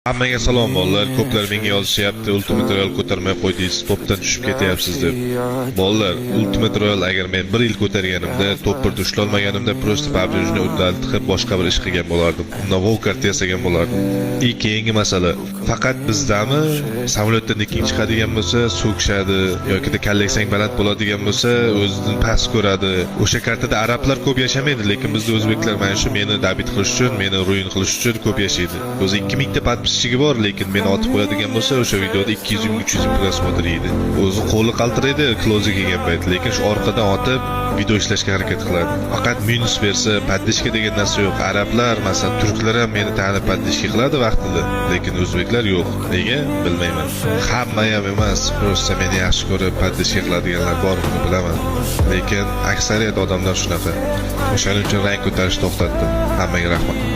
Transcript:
Hammaga salom bolalar. Ko'plar menga yozishyapti, Ultimate Royal ko'tarmay qo'ydingiz, topdan tushib ketyapsiz deb. Bolalar, Ultimate Royal agar men 1 yil ko'targanimda, top 1da ushlolmaganimda prosta PUBG'ni uddalib tiqib boshqa bir ish qilgan bo'lardim. Unda WoW kart yasagan bo'lardim. Keyingi masala, faqat bizdami samolyotdan ikkinchi chiqadigan bo'lsa, so'kishadi yoki kallaksang baland bo'ladigan bo'lsa, o'zidan past ko'radi. O'sha kartada arablar ko'p yashamaydi, lekin bizda o'zbeklar mana shu meni dabit qilish uchun, meni ruin qilish uchun ko'p yashaydi. O'zi 2000 ta подписчиги bor, lekin meni otib qo'yadigan bo'lsa, o'sha videoda 200 ming 300 ming prosmotr yeydi. O'zi qo'li qaltiraydi, klozi kelgan payt, lekin shu orqadan otib video ishlashga harakat qiladi. Faqat minus bersa, paddishka degan narsa yo'q. Arablar, masalan, turklar ham meni tanib paddishka qiladi vaqtida, lekin o'zbeklar yo'q. Nega? Bilmayman. Hamma ham emas, prosta meni yaxshi ko'rib paddishka qiladiganlar borligini bilaman. Lekin aksariyat odamlar shunaqa. O'shaning uchun rang ko'tarishni to'xtatdim. Hammaga rahmat.